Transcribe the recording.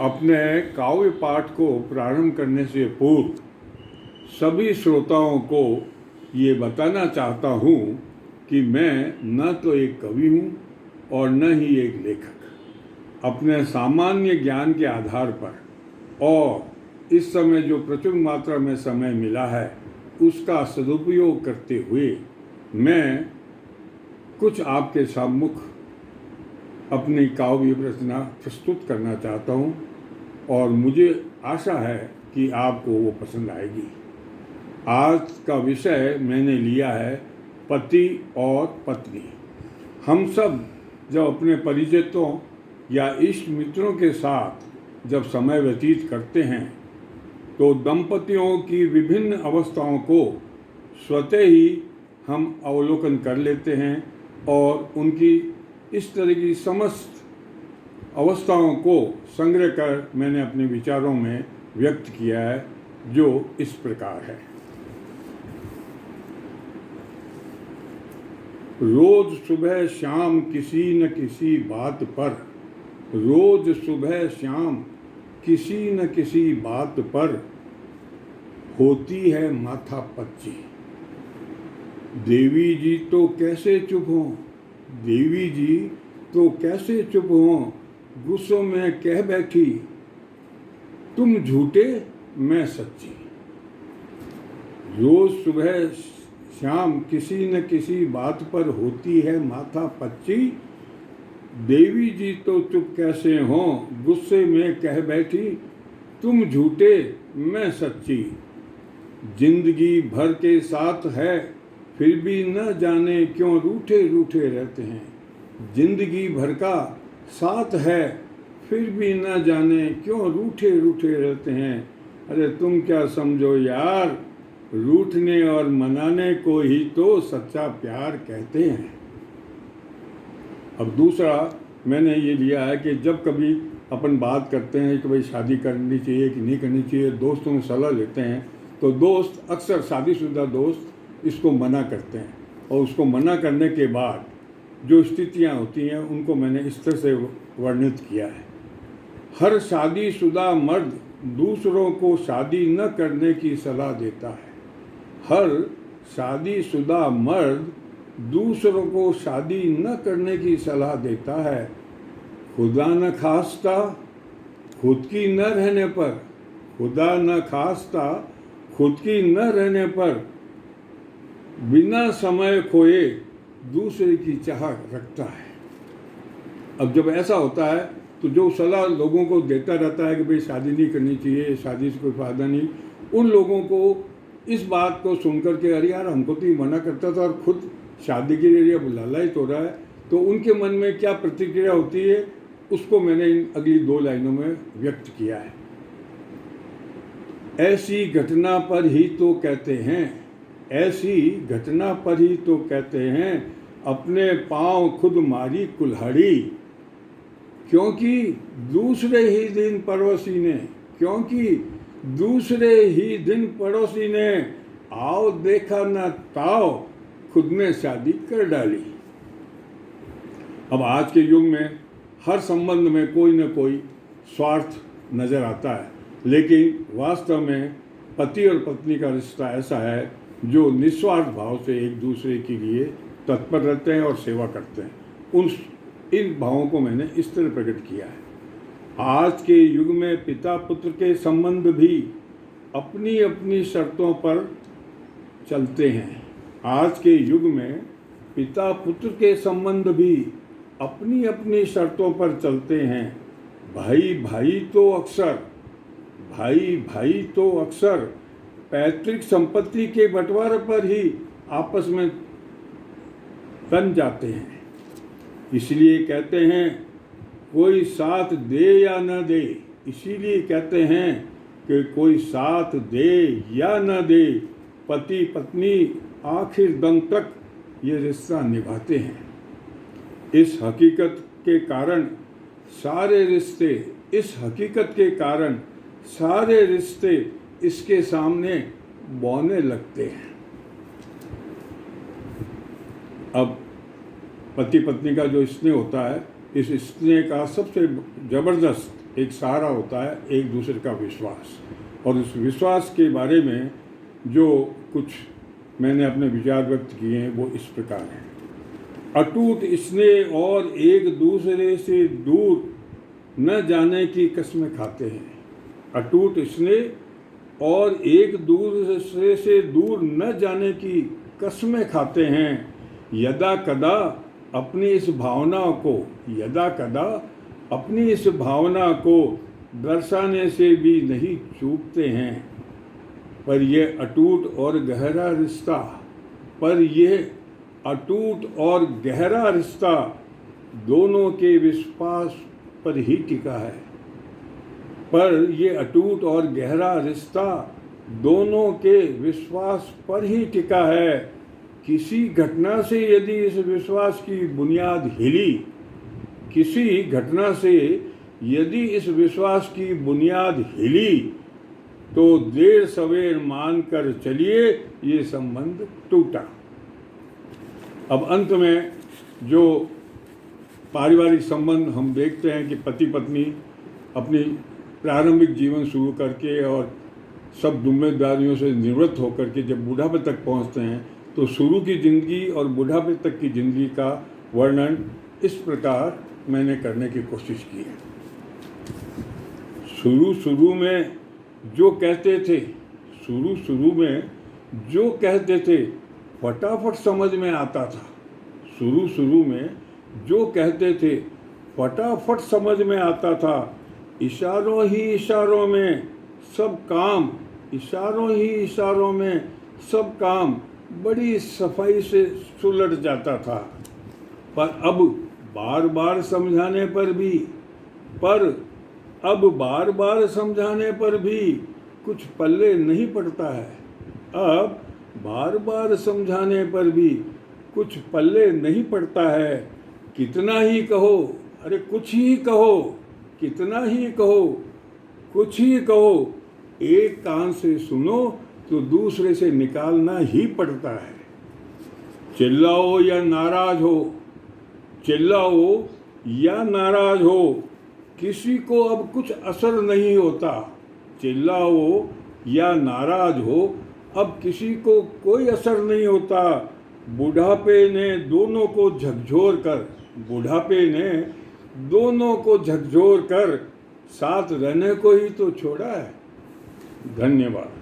अपने काव्य पाठ को प्रारंभ करने से पूर्व सभी श्रोताओं को ये बताना चाहता हूँ कि मैं न तो एक कवि हूँ और न ही एक लेखक। अपने सामान्य ज्ञान के आधार पर और इस समय जो प्रचुर मात्रा में समय मिला है उसका सदुपयोग करते हुए मैं कुछ आपके सम्मुख अपनी काव्य रचना प्रस्तुत करना चाहता हूँ और मुझे आशा है कि आपको वो पसंद आएगी। आज का विषय मैंने लिया है पति और पत्नी। हम सब जब अपने परिचितों या इष्ट मित्रों के साथ जब समय व्यतीत करते हैं तो दंपतियों की विभिन्न अवस्थाओं को स्वतः ही हम अवलोकन कर लेते हैं और उनकी इस तरह की समस्त अवस्थाओं को संग्रह कर मैंने अपने विचारों में व्यक्त किया है, जो इस प्रकार है। रोज सुबह शाम किसी न किसी बात पर, रोज सुबह शाम किसी न किसी बात पर होती है माथा पच्ची। देवी जी तो कैसे चुप हों, देवी जी तो कैसे चुप हों, गुस्सों में कह बैठी तुम झूठे मैं सच्ची। रोज सुबह शाम किसी न किसी बात पर होती है माथा पच्ची। देवी जी तो चुप कैसे हों, गुस्से में कह बैठी तुम झूठे मैं सच्ची। जिंदगी भर के साथ है फिर भी न जाने क्यों रूठे रूठे रहते हैं। जिंदगी भर का साथ है फिर भी न जाने क्यों रूठे रूठे रहते हैं। अरे तुम क्या समझो यार, रूठने और मनाने को ही तो सच्चा प्यार कहते हैं। अब दूसरा मैंने ये लिया है कि जब कभी अपन बात करते हैं कि भाई शादी करनी चाहिए कि नहीं करनी चाहिए, दोस्तों में सलाह लेते हैं तो दोस्त अक्सर शादीशुदा दोस्त इसको मना करते हैं और उसको मना करने के बाद जो स्थितियां होती हैं उनको मैंने इस तरह से वर्णित किया है। हर शादीशुदा मर्द दूसरों को शादी न करने की सलाह देता है। हर शादीशुदा मर्द दूसरों को शादी न करने की सलाह देता है। खुदा न खास्ता खुद की न रहने पर, खुदा न खास्ता खुद की न रहने पर बिना समय खोए दूसरे की चाह रखता है। अब जब ऐसा होता है तो जो सलाह लोगों को देता रहता है कि भाई शादी नहीं करनी चाहिए, शादी से कोई फायदा नहीं, उन लोगों को इस बात को सुनकर के अरे यार हमको तो ये मना करता था और खुद शादी के लिए लालच हो रहा है, तो उनके मन में क्या प्रतिक्रिया होती है उसको मैंने इन अगली 2 लाइनों में व्यक्त किया है। ऐसी घटना पर ही तो कहते हैं, ऐसी घटना पर ही तो कहते हैं अपने पांव खुद मारी कुल्हाड़ी। क्योंकि दूसरे ही दिन पड़ोसी ने, क्योंकि दूसरे ही दिन पड़ोसी ने आओ देखा न ताओ खुद ने शादी कर डाली। अब आज के युग में हर संबंध में कोई न कोई स्वार्थ नजर आता है, लेकिन वास्तव में पति और पत्नी का रिश्ता ऐसा है जो निस्वार्थ भाव से एक दूसरे के लिए तत्पर रहते हैं और सेवा करते हैं। इन भावों को मैंने इस तरह प्रकट किया है। आज के युग में पिता पुत्र के संबंध भी अपनी अपनी शर्तों पर चलते हैं। आज के युग में पिता पुत्र के संबंध भी अपनी अपनी शर्तों पर चलते हैं। भाई भाई तो अक्सर पैतृक संपत्ति के बंटवारे पर ही आपस में तन जाते हैं। इसलिए कहते हैं कोई साथ दे या न दे, इसीलिए कहते हैं कि कोई साथ दे या न दे, पति पत्नी आखिर दम तक ये रिश्ता निभाते हैं। इस हकीकत के कारण सारे रिश्ते इसके सामने बौने लगते हैं। अब पति पत्नी का जो स्नेह होता है, इस स्नेह का सबसे ज़बरदस्त एक सहारा होता है एक दूसरे का विश्वास। और उस विश्वास के बारे में जो कुछ मैंने अपने विचार व्यक्त किए हैं वो इस प्रकार हैं। अटूट स्नेह और एक दूसरे से दूर न जाने की कसमें खाते हैं। अटूट स्नेह और एक दूसरे से दूर न जाने की कसमें खाते हैं। यदा कदा अपनी इस भावना को दर्शाने से भी नहीं चूकते हैं। पर यह अटूट और गहरा रिश्ता दोनों के विश्वास पर ही टिका है। पर यह अटूट और गहरा रिश्ता दोनों के विश्वास पर ही टिका है। किसी घटना से यदि इस विश्वास की बुनियाद हिली, तो देर सवेर मानकर चलिए ये संबंध टूटा। अब अंत में जो पारिवारिक संबंध हम देखते हैं कि पति पत्नी अपनी प्रारंभिक जीवन शुरू करके और सब जिम्मेदारियों से निवृत्त होकर के जब बुढ़ापे तक पहुंचते हैं, तो शुरू की ज़िंदगी और बुढ़ापे तक की ज़िंदगी का वर्णन इस प्रकार मैंने करने की कोशिश की है। शुरू में जो कहते थे फटाफट समझ में आता था। इशारों ही इशारों में सब काम बड़ी सफाई से सुलझ जाता था। पर अब बार बार समझाने पर भी कुछ पल्ले नहीं पड़ता है। कितना ही कहो, एक कान से सुनो तो दूसरे से निकालना ही पड़ता है। चिल्लाओ या नाराज हो, किसी को अब कुछ असर नहीं होता। चिल्लाओ या नाराज हो, अब किसी को कोई असर नहीं होता। बुढ़ापे ने दोनों को झकझोर कर साथ रहने को ही तो छोड़ा है। धन्यवाद।